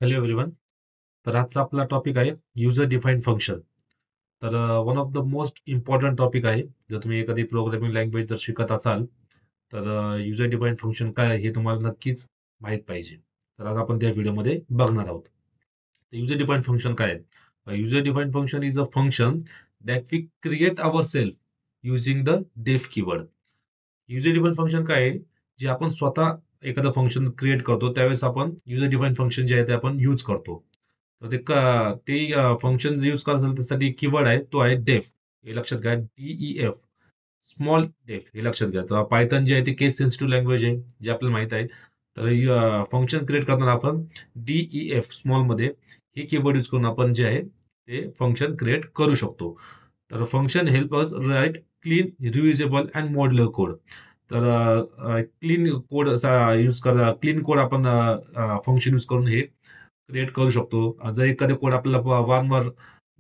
Hello everyone. तर आजचा आपला टॉपिक आहे युजर डिफाईन्ड फंक्शन. तर one of the most important topic आहे. जर तुम्ही एखादी प्रोग्रामिंग लँग्वेज जर शिकत असाल तर युजर डिफाईन्ड फंक्शन काय आहे हे तुम्हाला नक्कीच माहीत पाहिजे. तर आज आपण त्या व्हिडिओमध्ये बघणार आहोत. युजर डिफाईन्ड फंक्शन काय आहे? User defined function is a function that we create our self using the def keyword. User define function काय आहे? जे आपण स्वतः एखादं फंक्शन क्रिएट करतो त्यावेळेस आपण युजर डिफाईन फंक्शन जे आहे ते आपण यूज करतो. तर ते फंक्शन यूज करायचं त्यासाठी कीवर्ड आहे तो आहे डेफ. हे लक्षात घ्या, DEF, स्मॉल डेफ हे लक्षात घ्या. तर पायथन जे आहे ते केस सेन्सिटिव्ह लँग्वेज आहे जे आपल्याला माहित आहे. तर फंक्शन क्रिएट करताना आपण DEF स्मॉल मध्ये हे कीवर्ड यूज करून आपण जे आहे ते फंक्शन क्रिएट करू शकतो. तर function help us write clean, reusable and modular code. तर क्लीन कोड यूज करा, क्लीन कोड आपण फंक्शन यूज करून हे क्रिएट करू शकतो. जर एखादे कोड आपल्याला वारंवार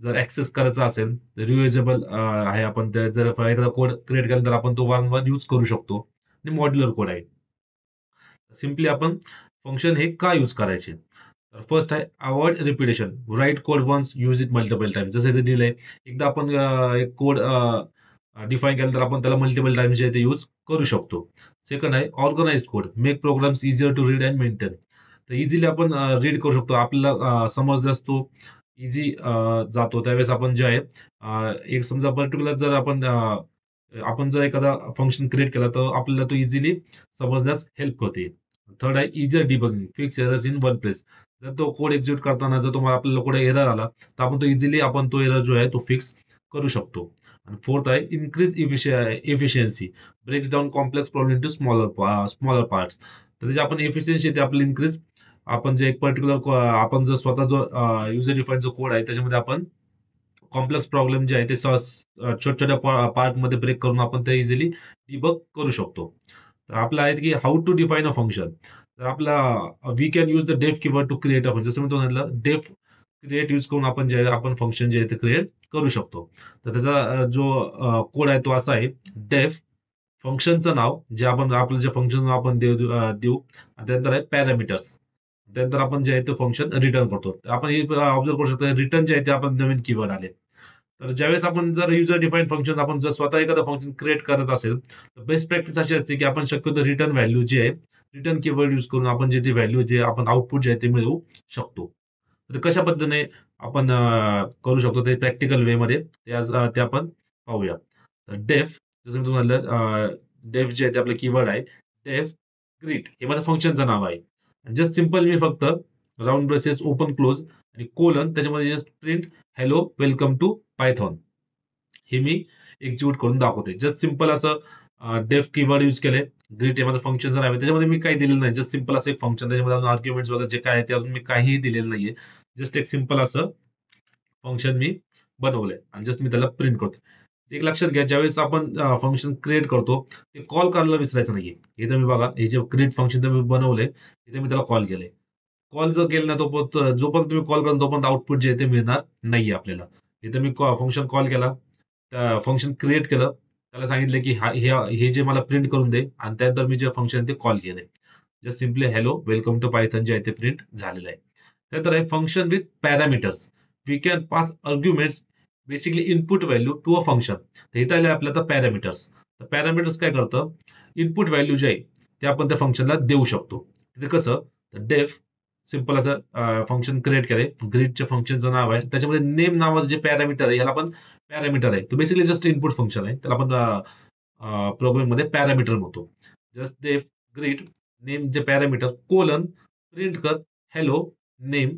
जर ऍक्सेस करायचा असेल तर रियुजेबल आहे. आपण जर एखादा कोड क्रिएट केला तर आपण तो वारंवार यूज करू शकतो. आणि मॉड्युलर कोड आहे. सिम्पली आपण फंक्शन हे का यूज करायचे? तर फर्स्ट आहे avoid repetition. Write code once, use it multiple time. जसं इथे दिलंय, एकदा आपण एक कोड डिफाईन केलं तर आपण त्याला मल्टिपल टाइम्स जे ते यूज करू शकतो. सेकंड आहे organize code. Make programs easier to read and maintain. तर इझिली आपण रीड करू शकतो. आपल्याला समजल्यास तो इझी जातो. त्यावेळेस आपण जे आहे एक समजा पर्टिक्युलर जर आपण जर एखादा फंक्शन क्रिएट केला तर आपल्याला तो इझिली समजण्यास हेल्प होते. थर्ड आहे easier debugging. Fix errors in one place. जर तो कोड एक्झिक्यूट करताना जर तुम्हाला आपल्याला कुठे एरर आला तर आपण तो इझिली आपण तो एरर जो आहे तो फिक्स करू शकतो. आणि फोर्थ आहे increase efficiency. Breaks down complex problem to smaller parts. तर त्याची आपण एफिशियन्सी ते आपली इन्क्रीज. आपण जे एक पर्टिक्युलर आपण जर स्वतः जो युजर डिफाईन जो कोड आहे त्याच्यामध्ये आपण कॉम्प्लेक्स प्रॉब्लेम जे आहे ते छोट्या छोट्या पार्ट मध्ये ब्रेक करून आपण ते इझिली डिबग करू शकतो. तर आपलं आहे की how to define a function. तर आपला we can use the def keyword to create a function. जसं मी तो म्हटलं डेफ क्रिएट यूज करून आपण जे आपण फंक्शन जे आहे ते क्रिएट करू शकतो. तर त्याचा जो कोड आहे तो असा आहे. डेफ फंक्शनचं नाव जे आपण आपलं जे फंक्शन आपण देऊ आणि त्यानंतर आहे पॅरामीटर्स. त्यानंतर आपण जे आहे ते फंक्शन रिटर्न करतो. तर आपण हे ऑब्झर्व करू शकतो रिटर्न जे आहे ते आपण नवीन कीवर्ड आले. तर ज्यावेळेस आपण जर युजर डिफाईन फंक्शन आपण जर स्वतः एखादं फंक्शन क्रिएट करत असेल तर बेस्ट प्रॅक्टिस अशी असते की आपण शक्यतो रिटर्न व्हॅल्यू जे आहे रिटर्न कीवर्ड यूज करून आपण जे व्हॅल्यू जे आपण आउटपुट जे आहे ते मिळवू शकतो. तर कशा पद्धतीने आपण करू शकतो ते प्रॅक्टिकल वे मध्ये ते आपण पाहूया. तर डेफ, जसं मी तुम्हाला डेफ जे आहे ते आपलं कीवर्ड आहे. डेफ ग्रीट हे माझं फंक्शनचं नाव आहे. जस्ट सिम्पल मी फक्त राऊंड ब्रेसेस ओपन क्लोज आणि कोलन त्याच्यामध्ये just print hello welcome to Python हे मी एक्झिक्यूट करून दाखवते. जस्ट सिम्पल असं डेफ कीवर्ड यूज केले. ग्रीट हे माझं फंक्शनचं नाव आहे. त्याच्यामध्ये मी काही दिलेलं नाही. जस्ट सिम्पल असं एक फंक्शन, त्याच्यामध्ये अजून आर्ग्युमेंट्स वगैरे जे काय आहे ते अजून मी काहीही दिलेलं नाहीये. जस्ट एक सिम्पल असं फंक्शन मी बनवलंय आणि जस्ट मी त्याला प्रिंट करतो. एक लक्षात घ्या, ज्यावेळेस आपण फंक्शन क्रिएट करतो ते कॉल करायला विसरायचं नाहीये. हे तर मी बघा, हे जे क्रिएट फंक्शन मी बनवलंय तिथे मी त्याला कॉल केलंय. कॉल जर केलं ना जोपर्यंत तुम्ही कॉल करा तोपर्यंत आउटपुट जे आहे ते मिळणार नाहीये आपल्याला. इथे मी फंक्शन कॉल केला, फंक्शन क्रिएट केलं, त्याला सांगितलं की हे जे मला प्रिंट करून दे आणि त्यानंतर मी जे फंक्शन ते कॉल केलंय. Just simply hello welcome to Python जे आहे ते प्रिंट झालेलं आहे. त्यानंतर आहे function with parameters. We can pass arguments, basically input value to a function. तर इथं आले आपल्याला पॅरामीटर्स. तर पॅरामीटर्स काय करतं? इनपुट व्हॅल्यू जे आहे ते आपण त्या फंक्शनला देऊ शकतो. तिथे कसं? डेफ सिम्पल असं फंक्शन क्रिएट केलंय. ग्रीडच्या फंक्शनचं नाव आहे. त्याच्यामध्ये नेम नावाचं जे पॅरामीटर आहे याला आपण पॅरामीटर आहे. तो बेसिकली जस्ट इनपुट फंक्शन आहे. त्याला आपण प्रोग्राम मध्ये पॅरामीटर म्हणतो. जस्ट डेफ ग्रीड नेम जे पॅरामीटर कोलन प्रिंट कर हॅलो नेम.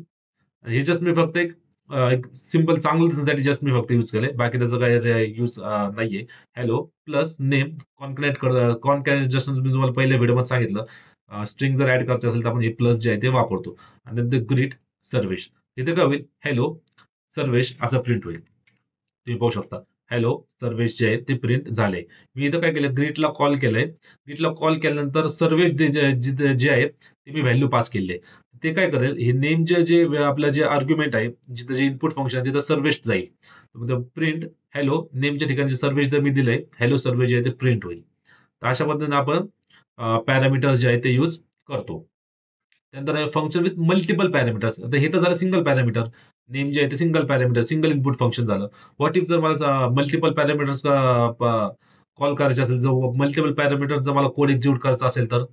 हे जस्ट मी फक्त एक सिम्पल चांगलं दिसण्यासाठी जस्ट मी फक्त यूज केलंय. बाकी त्याचं काय यूज नाहीये. हॅलो प्लस नेम कॉन्कॅनेट जस्ट मी तुम्हाला पहिल्या व्हिडिओमध्ये सांगितलं. स्ट्रिंग जर ऍड करायचं असेल तर आपण हे प्लस जे आहे ते वापरतो. आणि नंतर ग्रीट सर्वेश. इथे काय होईल? हॅलो सर्वेश असं प्रिंट होईल. तुम्ही पाहू शकता हॅलो सर्वेश जे आहे ते प्रिंट झाले. मी इथं काय केलं? ग्रीटला कॉल केलंय. ग्रीटला कॉल केल्यानंतर सर्वेश जे आहे ते मी व्हॅल्यू पास केले. ते काय करेल? हे नेम जे आपलं जे आर्ग्युमेंट आहे, जिथं जे इनपुट फंक्शन आहे तिथं सर्वेश जाईल. प्रिंट हॅलो नेमच्या ठिकाणी सर्वेश जर मी दिलंय हॅलो सर्वेश जे आहे ते प्रिंट होईल. तर अशा पद्धतीने आपण पॅरामीटर्स जे आहे ते यूज करतो. त्यानंतर आहे फंक्शन विथ मल्टिपल पॅरामीटर्स. आता हे तर झालं सिंगल पॅरामीटर, नेम जे आहे ते single parameter, single input function झालं. व्हॉट इफ जर मला मल्टिपल पॅरामीटर्स कॉल करायचे असेल, जर मल्टिपल पॅरामीटर जर मला कोड एक्झिक्यूट करायचा असेल तर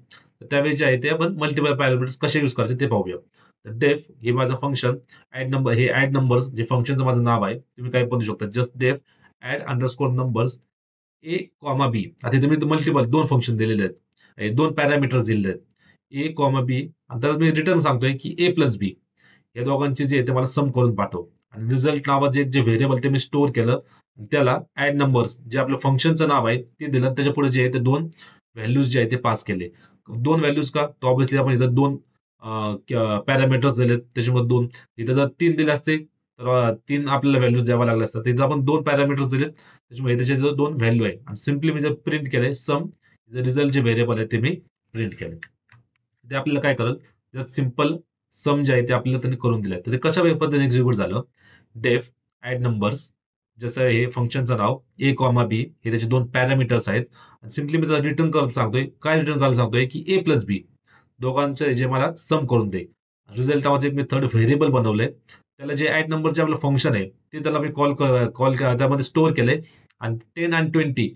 त्यावेळी जे आहे ते आपण मल्टिपल पॅरामीटर्स कसे यूज करायचे ते पाहूया. डेफ हे माझं फंक्शन, ऍड नंबर हे ऍड नंबर्स जे फंक्शनचं माझं नाव आहे, तुम्ही काही बनवू शकता. जस्ट डेफ ऍड अंडरस्कोर नंबर्स ए कॉमा बी. आता तुम्ही मल्टिपल दोन फंक्शन दिलेले आहेत, दोन पॅरामीटर्स दिलेले आहेत ए कॉमा बी. तर मी रिटर्न सांगतोय की ए प्लस बी या दोघांचे जे आहे ते मला सम करून पाठव. आणि रिझल्ट नावाचे जे व्हेरिएबल ते मी स्टोअर केलं, त्याला ऍड नंबर्स जे आपलं फंक्शनचं नाव आहे ते दिलं. त्याच्या पुढे जे आहे ते दोन व्हॅल्यूज जे आहे ते पास केले. दोन व्हॅल्यूज का, तर ऑब्व्हियसली आपण इथं दोन पॅरामीटर्स दिलेत, त्याच्यामध्ये दोन. इथं जर तीन दिले असते तर तीन आपल्याला व्हॅल्यूज द्यावा लागले असतात. इथं आपण दोन पॅरामीटर्स दिलेत, त्याच्यामुळे त्याच्या दोन व्हॅल्यू आहे. आणि सिम्पली मी जर प्रिंट केलंय सम, रिझल्ट जे व्हेरिएबल आहे ते मी प्रिंट केले. ते आपल्याला काय करेल, जर सिम्पल सम जे आहे ते आपल्याला त्यांनी करून दिलंय. तर ते कशा पद्धतीने एक्झिक्यूट झालं, डेफ ऍड नंबर्स, जसं हे फंक्शनचं नाव ए कॉमा बी, हे त्याचे दोन पॅरामीटर्स आहेत. सिम्पली मी रिटर्न करायला सांगतोय, काय रिटर्न करायला सांगतोय की ए प्लस बी दोघांचं जे मला सम करून दे. रिझल्ट नावाचं एक मी थर्ड व्हेरिएबल बनवलंय, त्याला जे ऍड नंबरचे आपलं फंक्शन आहे ते त्याला मी कॉल त्यामध्ये स्टोअर केलंय. आणि 10 आणि 20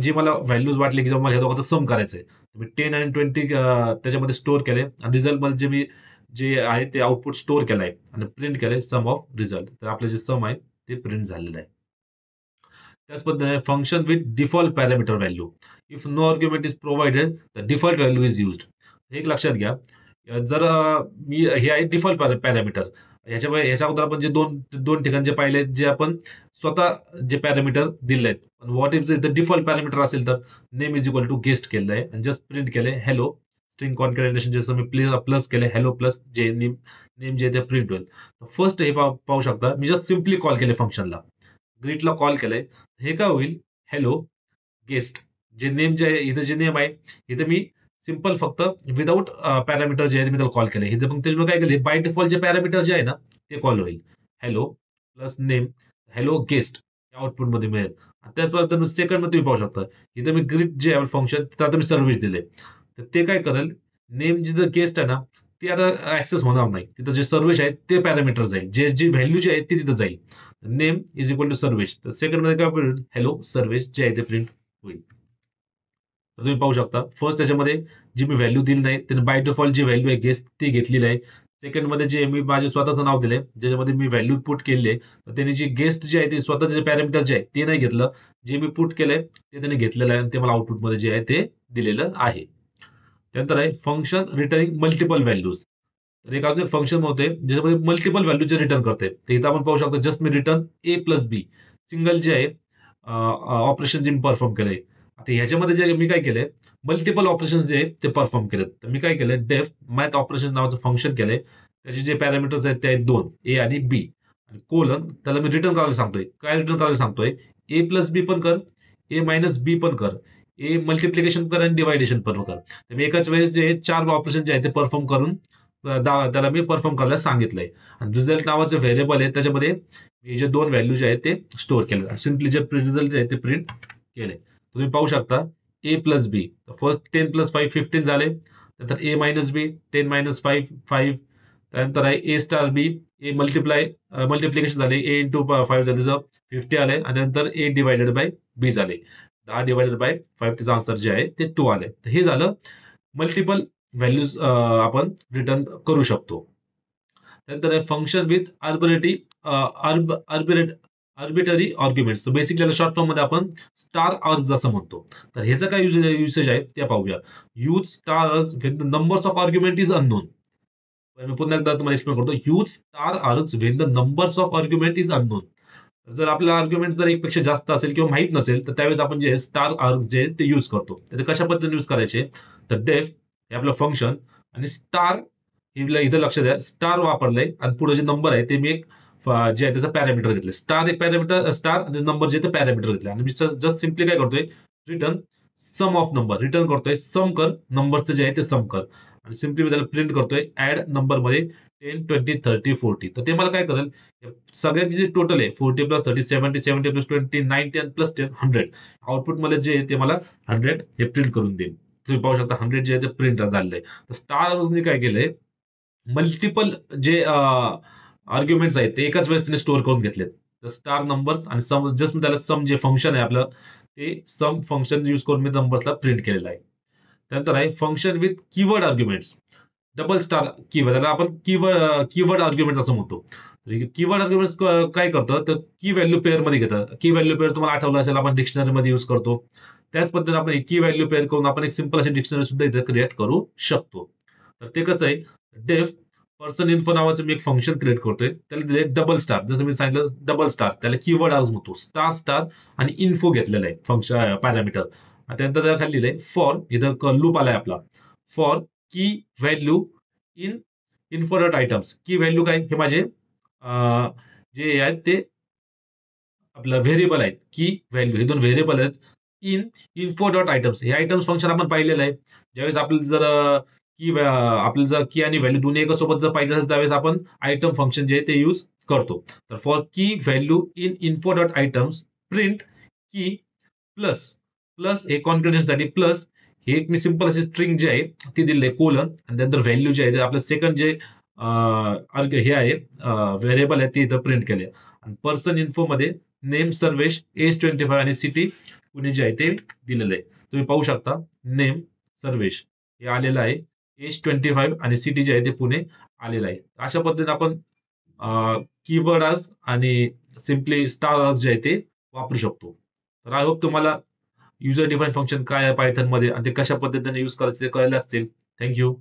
जी मला व्हॅल्यूज वाटले की मला ह्या दोघांचं सम करायचंय, मी 10 आणि 20 त्याच्यामध्ये स्टोअर केले. आणि रिझल्ट मध्ये जे मी जे आहे ते आउटपुट स्टोअर केलंय आणि प्रिंट केलंय सम ऑफ रिझल्ट. तर आपलं जे सम आहे ते प्रिंट झालेलं आहे. त्याच पद्धतीने function with default parameter value, if no argument is provided the default value is used. हे एक लक्षात घ्या, जर मी हे आहे डिफॉल्ट पॅरामीटर, ह्याच्या अगोदर आपण जे दोन दोन ठिकाणी जे पाहिले, जे आपण स्वतः जे पॅरामीटर दिले आहेत. व्हॉट इफ जर डिफॉल्ट पॅरामीटर असेल तर name is equal to guest केलं आहे आणि जस्ट प्रिंट केलंय हॅलो स्ट्रिंग कॉन्कॅटिनेशन, जसं मी प्लस केलंय हॅलो प्लस जे नेम जे ते प्रिंट होईल. फर्स्ट हे पाहू शकता, मी जस्ट सिम्पली कॉल केले फंक्शनला, ग्रीटला कॉल केलंय. हे काय होईल, हॅलो गेस्ट जे नेम जे आहे, इथं जे नेम आहे इथं मी सिंपल फक्त विदाऊट पॅरामीटर जे आहे मी त्याला कॉल केले. इथे मग त्याच्यामुळे काय केले, बाय डिफॉल्ट जे पॅरामीटर जे आहे ना ते कॉल होईल, hello plus name hello guest output मध्ये मिळेल. त्याच पद्धतीने सेकंड मध्ये तुम्ही पाहू शकता, इथं मी ग्रीट जे आहे फंक्शन तिथं आता मी सर्व्हिस दिले. तर ते काय करेल, नेम जिथं गेस्ट आहे ना ते आता ऍक्सेस होणार नाही, तिथं जे सर्व्हिस आहे ते पॅरामीटर जाईल, जी व्हॅल्यू जी आहे ती तिथं जाईल. Name is equal to service. तर सेकंड मध्ये काय होईल, हॅलो सर्व्हिस जे आहे ते प्रिंट होईल. तर तुम्ही पाहू शकता, फर्स्ट त्याच्यामध्ये जी मी व्हॅल्यू दिली नाही त्याने बाय डिफॉल्ट जी व्हॅल्यू आहे गेस्ट ती घेतलेली आहे. सेकंड मध्ये जे मी माझे स्वतःचं नाव दिलंय ज्याच्यामध्ये मी व्हॅल्यू पुट केली आहे, तर त्याने जी गेस्ट जे आहे ते स्वतःचे जे पॅरामीटर जे आहे ते नाही घेतलं, जे मी पुट केलंय ते त्याने घेतलेलं आहे आणि ते मला आउटपुट मध्ये जे आहे ते दिलेलं आहे. त्यानंतर आहे फंक्शन रिटर्निंग मल्टिपल व्हॅल्यूज. तर एक अजून फंक्शन होते ज्याच्यामध्ये मल्टिपल व्हॅल्यू जे रिटर्न करते. तर इथं आपण पाहू शकतो, जस्ट मी रिटर्न ए प्लस बी सिंगल जे आहे ऑपरेशन जे मी परफॉर्म केलंय. आता ह्याच्यामध्ये जे मी काय केलंय, मल्टिपल ऑपरेशन जे आहेत ते परफॉर्म केलेत. तर मी काय केलंय, डेफ मॅथ ऑपरेशन नावाचं फंक्शन केलंय, त्याचे जे पॅरामीटर्स आहेत ते आहेत दोन, ए आणि बी. आणि कोलन त्याला मी रिटर्न करायला सांगतोय. काय रिटर्न करायला सांगतोय, ए प्लस बी पण कर, ए मायनस बी पण कर, ए मल्टिप्लिकेशन कर आणि डिवायडेशन पण कर. तर मी एकाच वेळेस जे चार ऑपरेशन जे आहे ते परफॉर्म करून त्याला मी परफॉर्म करायला सांगितलंय. आणि रिझल्ट नावाचं व्हेरिएबल आहे त्याच्यामध्ये हे जे दोन व्हॅल्यू जे आहेत ते स्टोअर केले. सिम्पली जे रिझल्ट जे आहे ते प्रिंट केले. तुम्ही पाहू शकता ए प्लस बी, फर्स्ट 10 प्लस 5 15 झाले. नंतर ए मायनस बी 10 मायनस 5 5. त्यानंतर आहे ए स्टार बी, ए मल्टिप्लिकेशन झाले, ए इंटू 5 झाले 50 आले. आणि नंतर ए डिवायडेड बाय बी झाले 10 डिवायडेड बाय 5. त्याचा आन्सर जे आहे ते 2 आले. तर हे झालं मल्टिपल व्हॅल्यूज आपण रिटर्न करू शकतो. त्यानंतर function with arbitrary arguments. Basically short form मध्ये आपण स्टार आर्ग्स असं म्हणतो. तर ह्याचं काय युसेज आहे ते पाहूया. Use star args when the numbers of argument is unknown. मी पुन्हा एकदा तुम्हाला एक्सप्लेन करतो. Use star args when the numbers of argument is unknown. जर आपला आर्ग्युमेंट जर एकपेक्षा जास्त असेल किंवा माहित नसेल तर त्यावेळेस आपण जे स्टार आर्ग्स जे ते युज करतो. तर कशा पद्धतीने युज करायचे, तर डेफ हे आपलं फंक्शन आणि स्टार इथं लक्ष द्या, स्टार वापरलंय आणि पुढे जे नंबर आहे ते मी एक जे आहे त्याचा पॅरामीटर घेतलं. स्टार एक पॅरामीटर, स्टार आणि नंबर जे ते पॅरामीटर घेतले. आणि मी जस्ट सिम्पली काय करतोय, return sum of number return करतोय, सम कर नंबरचं जे आहे ते सम कर. आणि सिम्पली मी त्याला प्रिंट करतोय ऍड नंबर मध्ये 10 20 30 40. तर ते मला काय करेल, सगळ्यांची जे टोटल आहे 40 प्लस 30 70 70 प्लस 20 90 प्लस 10 100 आउटपुट मध्ये जे आहे ते मला 100 हे प्रिंट करून देईल. तुम्ही पाहू शकता 100 जे आहे ते प्रिंट झालेलं आहे. तर स्टार ने काय केलंय, मल्टिपल जे आर्ग्युमेंट्स आहेत ते एकाच वेळेस त्याने स्टोअर करून घेतलेत. तर स्टार नंबर्स आणि सम, जस्ट त्याला सम जे फंक्शन आहे आपलं, ते सम फंक्शन युज करून मी नंबर्सला प्रिंट केलेलं आहे. त्यानंतर आहे function with keyword arguments. Double star keyword, त्याला आपण कीवर्ड आर्ग्युमेंट असं म्हणतो. कीवर्ड आर्ग्युमेंट काय करतं, तर की व्हॅल्यू पेअर मध्ये घेतं. की व्हॅल्यू पेअर तुम्हाला आठवलं असेल, आपण डिक्शनरी मध्ये युज करतो. त्याच पद्धतीने आपण की व्हॅल्यू पेअर करून आपण एक सिंपल अशी डिक्शनरी सुद्धा इथे क्रिएट करू शकतो. तर ते कसं आहे, डेफ पर्सन इन्फो नावाचं मी एक फंक्शन क्रिएट करतोय, त्याला दिले डबल स्टार. जसं मी सांगितलं डबल स्टार, त्याला कीवर्ड आज म्हणतो. स्टार स्टार आणि इन्फो घेतलेला आहे फंक्शन पॅरामीटर. त्यानंतर त्याला खाली दिलंय फॉर, इथं लूप आलाय आपला, फॉर की value in info dot items. की व्हॅल्यू काय, हे माझे जे आहेत ते आपलं व्हेरिएबल आहेत. की व्हॅल्यू हे दोन व्हेरिएबल आहेत. इन इन्फो डॉट आयटम्स, हे आयटम्स फंक्शन आपण पाहिलेलं आहे. ज्यावेळेस आपल्याला जर आपल्याला जर की आणि व्हॅल्यू दोन्ही एकासोबत जर पाहिजे असेल, त्यावेळेस आपण आयटम फंक्शन जे आहे ते यूज करतो. तर फॉर की value in info dot items print की प्लस, प्लस हे कॉन्फिडन्ससाठी प्लस, हे एक मी सिंपल अशी स्ट्रिंग जे आहे ती दिली आहे कोलन, आणि त्यानंतर व्हॅल्यू जे आहे ते आपलं सेकंड जे हे आहे व्हेरिएबल आहे ते इथं प्रिंट केले. आणि पर्सन इन्फो मध्ये नेम सर्वेश एज 25 आणि सिटी पुणे जे आहे ते दिलेलं आहे. तुम्ही पाहू शकता नेम सर्वेश हे आलेलं आहे, एज 25 आणि सिटी जे आहे ते पुणे आलेलं आहे. अशा पद्धतीने आपण कीवर्ड आज आणि सिम्पली स्टार जे आहे ते वापरू शकतो. तर आय होप तुम्हाला युजर डिफाईन फंक्शन काय आहे पायथन मध्ये आणि ते कशा पद्धतीने युज करायचे ते कळले असतील. थँक्यू.